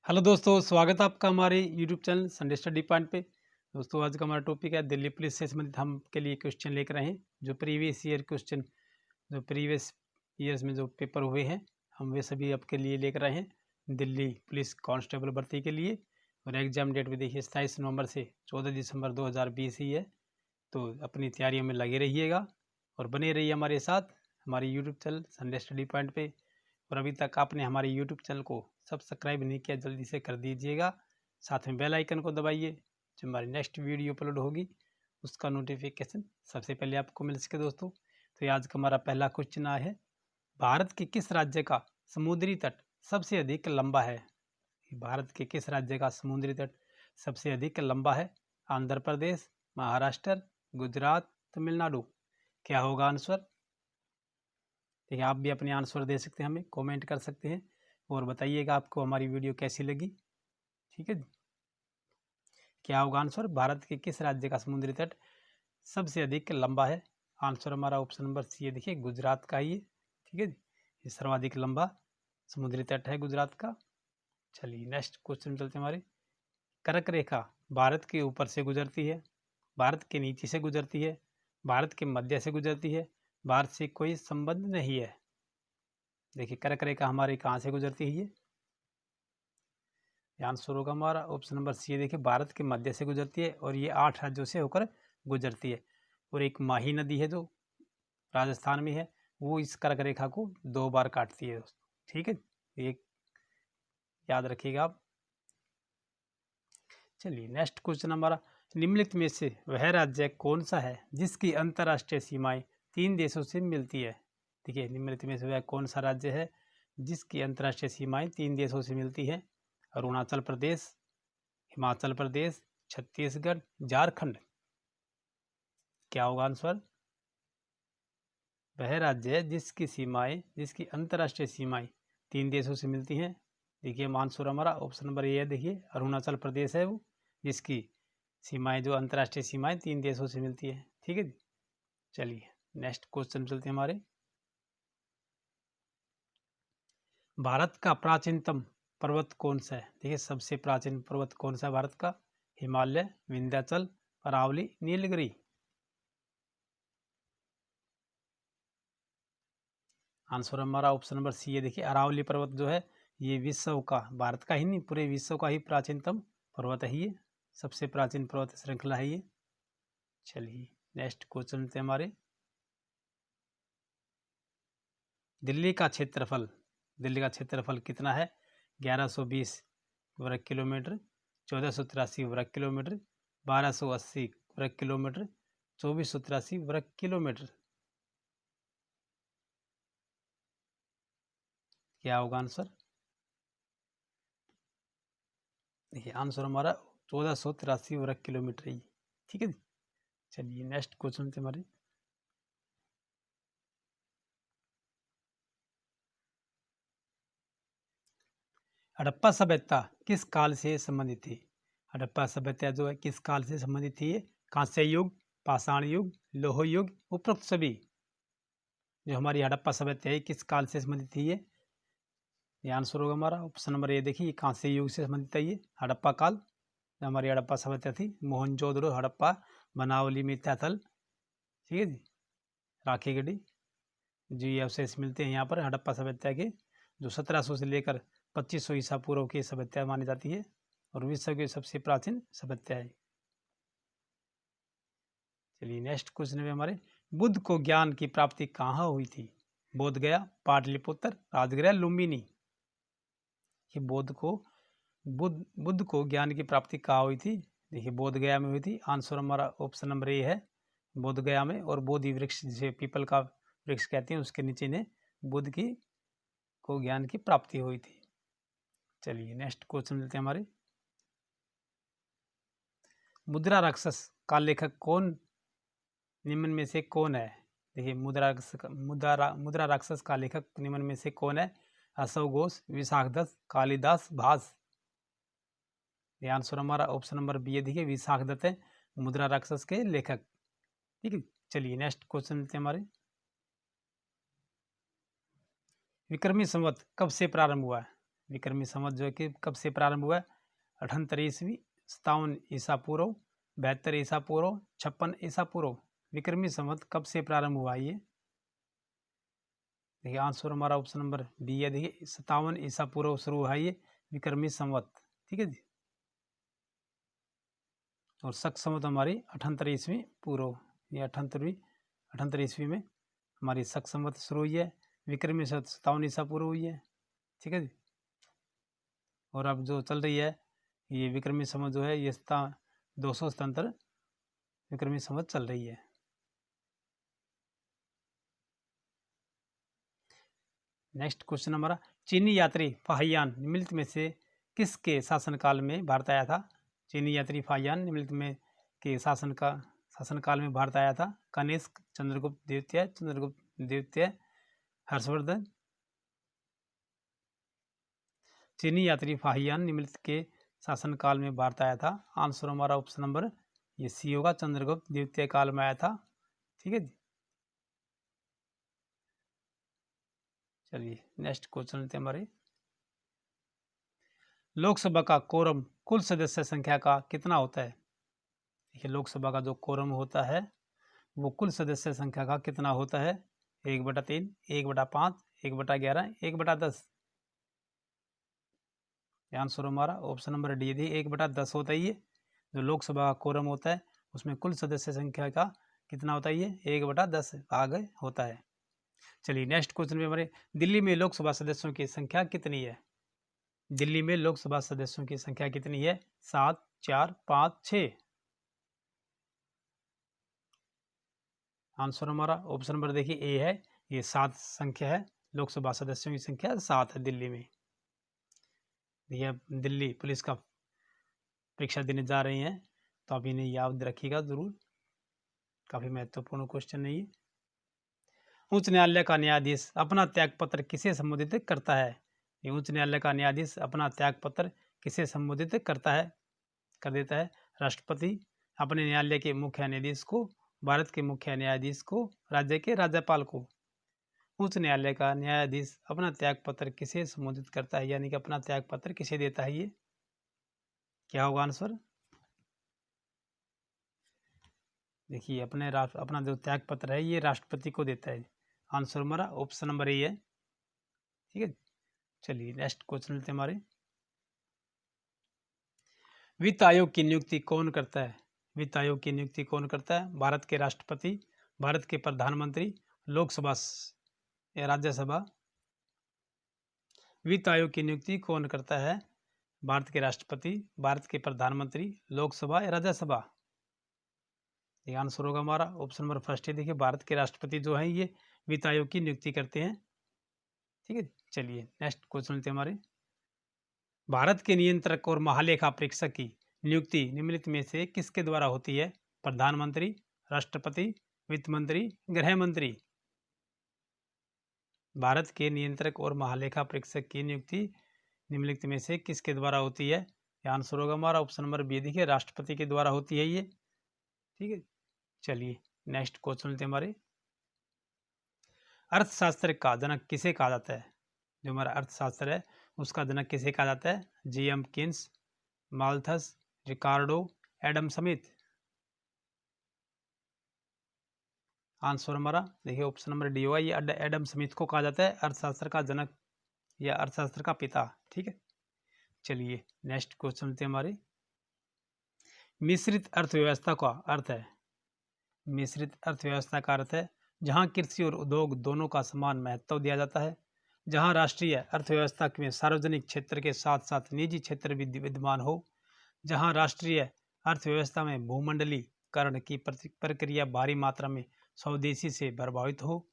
Hello दोस्तों, स्वागत है आपका हमारे YouTube channel Sunday study point पे। दोस्तों, आज का हमारा टॉपिक है दिल्ली पुलिस से संबंधित हम के लिए क्वेश्चन लेकर आए हैं। जो प्रीवियस ईयर क्वेश्चन, जो प्रीवियस ईयर्स में जो पेपर हुए हैं, हम वे सभी आपके लिए लेकर आए हैं दिल्ली पुलिस कांस्टेबल भर्ती के लिए। और एग्जाम डेट भी देखिए 27 नवंबर से 14 दिसंबर 2020 ही है। तो अपनी तैयारियों में लगे रहिएगा और बने रहिए हमारे साथ हमारे YouTube channel Sunday study point पे। और अभी तक आपने हमारे यूट्यूब चैनल को सब्सक्राइब नहीं किया, जल्दी से कर दीजिएगा। साथ में बेल आइकन को दबाइए, जो हमारी नेक्स्ट वीडियो अपलोड होगी उसका नोटिफिकेशन सबसे पहले आपको मिल सके। दोस्तों, तो आज का हमारा पहला क्वेश्चन आया है, भारत के किस राज्य का समुद्री तट सबसे अधिक लंबा है? भारत के किस राज्य का समुद्री तट सबसे अधिक लंबा है? आंध्र प्रदेश, महाराष्ट्र, गुजरात, तमिलनाडु। क्या होगा आंसर? ठीक है, आप भी अपने आंसर दे सकते हैं, हमें कमेंट कर सकते हैं और बताइएगा आपको हमारी वीडियो कैसी लगी। ठीक है जी, क्या होगा आंसर? भारत के किस राज्य का समुद्री तट सबसे अधिक लंबा है? आंसर हमारा ऑप्शन नंबर सी है, देखिए गुजरात का ही है। ठीक है जी, ये सर्वाधिक लंबा समुद्री तट है गुजरात का। चलिए नेक्स्ट क्वेश्चन चलते हैं हमारे। कर्क रेखा भारत के ऊपर से गुजरती है, भारत के नीचे से गुजरती है, भारत के मध्य से गुजरती है, भारत से कोई संबंध नहीं है। देखिए कर्क रेखा हमारी कहाँ से गुजरती है? ये आंसर होगा हमारा ऑप्शन नंबर सी है, देखिए भारत के मध्य से गुजरती है और ये 8 राज्यों से होकर गुजरती है। और एक माही नदी है जो राजस्थान में है, वो इस कर्क रेखा को 2 बार काटती है दोस्तों। ठीक है, ये याद रखिएगा आप। चलिए नेक्स्ट क्वेश्चन हमारा, निम्नलिखित में से वह राज्य कौन सा है जिसकी अंतर्राष्ट्रीय सीमाएं 3 देशों से मिलती है? देखिए निम्नलिखित में से वह कौन सा राज्य है जिसकी अंतर्राष्ट्रीय सीमाएं 3 देशों से मिलती है? अरुणाचल प्रदेश, हिमाचल प्रदेश, छत्तीसगढ़, झारखंड। क्या होगा आंसर? वह राज्य है जिसकी अंतर्राष्ट्रीय सीमाएं 3 देशों से मिलती हैं। देखिए आंसर हमारा ऑप्शन नंबर ए है, देखिए अरुणाचल प्रदेश है वो, जिसकी सीमाएं, जो अंतर्राष्ट्रीय सीमाएं 3 देशों से मिलती है। ठीक है जी, चलिए नेक्स्ट क्वेश्चन चलते हैं हमारे। भारत का प्राचीनतम पर्वत कौन सा है? देखिए सबसे प्राचीन पर्वत कौन सा है भारत का? हिमालय, विंध्याचल, अरावली, नीलगिरी। आंसर हमारा ऑप्शन नंबर सी है, देखिए अरावली पर्वत जो है ये विश्व का, भारत का ही नहीं पूरे विश्व का ही प्राचीनतम पर्वत है ये, सबसे प्राचीन पर्वत श्रृंखला है ये। चलिए नेक्स्ट क्वेश्चन लेते हैं हमारे। दिल्ली का क्षेत्रफल कितना है? 1120 वर्ग किलोमीटर, 1483 वर्ग किलोमीटर, 1280 वर्ग किलोमीटर, 2483 वर्ग किलोमीटर। क्या होगा आंसर? देखिए आंसर हमारा 1483 वर्ग किलोमीटर ही। ठीक है जी, चलिए नेक्स्ट क्वेश्चन थे हमारे। हड़प्पा सभ्यता किस काल से संबंधित थी? हड़प्पा सभ्यता जो है किस काल से संबंधित थी? कांस्य युग, पाषाण युग, लोह युग, उपरोक्त सभी। जो हमारी हड़प्पा सभ्यता है किस काल से संबंधित थी? ये आंसर होगा हमारा ऑप्शन नंबर ए, देखिए कांस्य युग से संबंधित है ये हड़प्पा काल। जो हमारी हड़प्पा सभ्यता थी, मोहनजोदड़ो, हड़प्पा, बनावली, मिर्जाथल। ठीक है जी, राखी गढ़ी, जो ये अवशेष मिलते हैं यहाँ पर हड़प्पा सभ्यता के, जो 1700 से लेकर 2500 ईसा पूर्व की सभ्यता मानी जाती है और विश्व की सबसे प्राचीन सभ्यता है। चलिए नेक्स्ट क्वेश्चन में हमारे, बुद्ध को ज्ञान की प्राप्ति कहाँ हुई थी? बोध गया, पाटलिपुत्र, राजगृह, लुम्बिनी। ये बुद्ध को ज्ञान की प्राप्ति कहाँ हुई थी? देखिए बोध गया में हुई थी। आंसर हमारा ऑप्शन नंबर ए है, बोध गया में। और बोधि वृक्ष, जिसे पीपल का वृक्ष कहते हैं, उसके नीचे ने बुद्ध की को ज्ञान की प्राप्ति हुई थी। चलिए नेक्स्ट क्वेश्चन लेते हैं हमारे। मुद्रा राक्षस का लेखक कौन, निम्न में से कौन है? देखिए मुद्रा राक्षस का लेखक निम्न में से कौन है? अशोक घोष, विशाखदत्त, कालिदास, भास। ये आंसर हमारा ऑप्शन नंबर बी है, देखिए विशाखदत्त है मुद्रा राक्षस के लेखक। ठीक है, चलिए नेक्स्ट क्वेश्चन लेते हैं हमारे। विक्रमी संवत कब से प्रारंभ हुआ है? विक्रमी संवत जो है कि कब से प्रारंभ हुआ है? 78 ईस्वी, 57 ईसा पूर्व, 72 ईसा पूर्व, 56 ईसा पूर्व। विक्रमी संवत कब से प्रारंभ हुआ ये? देखिए आंसर हमारा ऑप्शन नंबर बी है। देखिए 57 ईसा पूर्व शुरू हुआ ये विक्रमी संवत। ठीक है जी। और शक संवत हमारी 78 ईस्वी पूर्व, ये 78 ईस्वी में हमारी शक संवत शुरू हुई है। विक्रमी संवत 57 ईसा पूर्व हुई है। ठीक है जी। और अब जो चल रही है ये विक्रमी संवत जो है ये 277 विक्रमी संवत चल रही है। नेक्स्ट क्वेश्चन हमारा, चीनी यात्री फाहियान निम्नलिखित में से किसके शासनकाल में भारत आया था? चीनी यात्री फाहियान निम्नलिखित में के शासनकाल में भारत आया था? कनिष्क, चंद्रगुप्त द्वितीय, हर्षवर्धन। चीनी यात्री फाहियान निम्नलिखित के शासनकाल में भारत आया था। आंसर हमारा ऑप्शन नंबर ये सी होगा, चंद्रगुप्त द्वितीय काल में आया था। ठीक है जी। चलिए नेक्स्ट क्वेश्चन लेते हैं हमारे, लोकसभा का कोरम कुल सदस्य संख्या का कितना होता है? देखिए लोकसभा का जो कोरम होता है वो कुल सदस्य संख्या का कितना होता है? 1/3, 1/5, 1/11, 1/10। आंसर हमारा ऑप्शन नंबर डी दी 1/10 होता है। ये जो लोकसभा का कोरम होता है उसमें कुल सदस्य संख्या का कितना होता है? ये 1/10 भाग होता है। चलिए नेक्स्ट क्वेश्चन में हमारे, दिल्ली में लोकसभा सदस्यों की संख्या कितनी है? दिल्ली में लोकसभा सदस्यों की संख्या कितनी है? 7, 4, 5, 6। आंसर हमारा ऑप्शन नंबर देखिए ए है, ये 7 संख्या है। लोकसभा सदस्यों की संख्या 7 है दिल्ली में। ये दिल्ली पुलिस का परीक्षा देने जा रहे हैं तो आप इन्हें याद रखिएगा जरूर, काफी महत्वपूर्ण क्वेश्चन है ये। उच्च न्यायालय का न्यायाधीश अपना त्यागपत्र किसे संबोधित करता है? ये उच्च न्यायालय का न्यायाधीश अपना त्यागपत्र किसे संबोधित करता है? कर देता है राष्ट्रपति, अपने न्यायालय के मुख्य न्यायाधीश को, भारत के मुख्य न्यायाधीश को, राज्य के राज्यपाल को। उच्च न्यायालय का न्यायाधीश अपना त्यागपत्र किसे संबोधित करता है, यानी कि अपना त्यागपत्र किसे देता है? ये क्या होगा आंसर? देखिए अपना जो त्याग पत्र है ये राष्ट्रपति को देता है। आंसर हमारा ऑप्शन नंबर ए है। ठीक है। चलिए नेक्स्ट क्वेश्चन लेते हैं हमारे, वित्त आयोग की नियुक्ति कौन करता है? वित्त आयोग की नियुक्ति कौन करता है? भारत के राष्ट्रपति, भारत के प्रधानमंत्री, लोकसभा या राज्यसभा। वित्त आयोग की नियुक्ति कौन करता है? भारत के राष्ट्रपति, भारत के प्रधानमंत्री, लोकसभा या राज्यसभा। ये आंसर होगा हमारा ऑप्शन नंबर फर्स्ट है। देखिए भारत के राष्ट्रपति जो है ये वित्त आयोग की नियुक्ति करते हैं। ठीक है। चलिए नेक्स्ट क्वेश्चन लेते हैं हमारे, भारत के नियंत्रक और महालेखा परीक्षक की नियुक्ति निम्नलिखित में से किसके द्वारा होती है? प्रधानमंत्री, राष्ट्रपति, वित्त मंत्री, गृह मंत्री। भारत के नियंत्रक और महालेखा परीक्षक की नियुक्ति निम्नलिखित में से किसके द्वारा होती है? आंसर होगा हमारा ऑप्शन नंबर बी, देखिए राष्ट्रपति के द्वारा होती है ये। ठीक है। चलिए नेक्स्ट क्वेश्चन लेते हैं हमारे, अर्थशास्त्र का जनक किसे कहा जाता है? जो हमारा अर्थशास्त्र है उसका जनक किसे कहा जाता है? जी.एम. किन्स, माल्थस, रिकार्डो, एडम स्मिथ। आंसर हमारा देखिए ऑप्शन नंबर डी होगा, ये एडम स्मिथ को कहा जाता है अर्थशास्त्र का जनक या अर्थशास्त्र का पिता। ठीक है। चलिए नेक्स्ट क्वेश्चन लेते हैं हमारे, मिश्रित अर्थव्यवस्था का अर्थ है, मिश्रित अर्थव्यवस्था का अर्थ है जहां कृषि और उद्योग दोनों का समान महत्व दिया जाता है, जहां राष्ट्रीय अर्थव्यवस्था में सार्वजनिक क्षेत्र के साथ साथ निजी क्षेत्र भी विद्यमान हो, जहां राष्ट्रीय अर्थव्यवस्था में भूमंडलीकरण की प्रक्रिया भारी मात्रा में स्वदेशी से प्रभावित हो,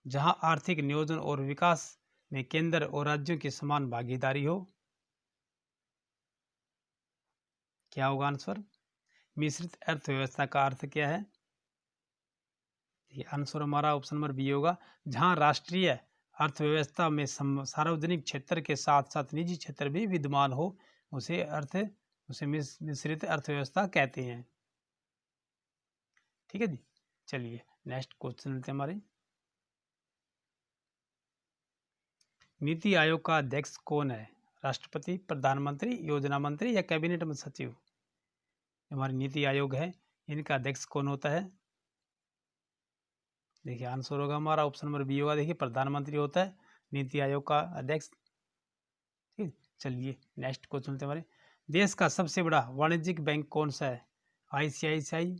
जहां आर्थिक नियोजन और विकास में केंद्र और राज्यों की समान भागीदारी हो। क्या होगा आंसर? मिश्रित अर्थव्यवस्था का अर्थ क्या है? आंसर हमारा ऑप्शन नंबर बी होगा, जहां राष्ट्रीय अर्थव्यवस्था में सार्वजनिक क्षेत्र के साथ साथ निजी क्षेत्र भी विद्यमान हो उसे मिश्रित अर्थव्यवस्था कहते हैं। ठीक है जी। चलिए नेक्स्ट क्वेश्चन लेते हैं हमारे, नीति आयोग का अध्यक्ष कौन है? राष्ट्रपति, प्रधानमंत्री, योजना मंत्री या कैबिनेट में सचिव? हमारी नीति आयोग है, इनका अध्यक्ष कौन होता है? देखिए आंसर होगा हमारा ऑप्शन नंबर बी होगा। देखिए प्रधानमंत्री होता है नीति आयोग का अध्यक्ष। ठीक, चलिए नेक्स्ट क्वेश्चन चलते हमारे। देश का सबसे बड़ा वाणिज्यिक बैंक कौन सा है? ICICI,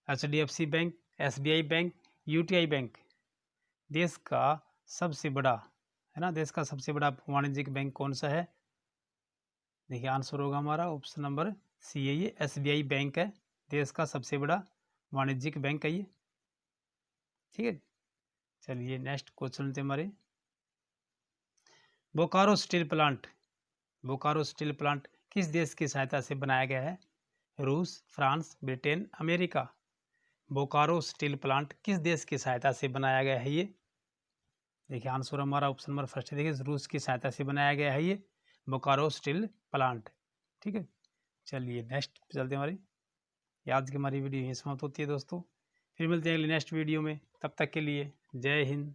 HDFC bank, SBI bank, UTI bank. देश का सबसे बड़ा है ना, देश का सबसे बड़ा वाणिज्यिक बैंक कौन सा है? देखिए आंसर होगा हमारा ऑप्शन नंबर सी है, ये SBI बैंक है, देश का सबसे बड़ा वाणिज्यिक बैंक है ये। ठीक है, चलिए नेक्स्ट क्वेश्चन थे हमारे। Bokaro steel plant, Bokaro steel plant किस देश की सहायता से बनाया गया है? रूस, France, Britain, America. Bokaro steel plant किस देश की सहायता से बनाया गया है ये? देखिए आंसर हमारा ऑप्शन नंबर फर्स्ट है, देखिए रूस की सहायता से बनाया गया है ये बोकारो स्टील प्लांट। ठीक है, चलिए नेक्स्ट चलते हैं हमारी। आज की हमारी वीडियो यहीं समाप्त होती है दोस्तों, फिर मिलते हैं अगली नेक्स्ट वीडियो में। तब तक के लिए जय हिंद।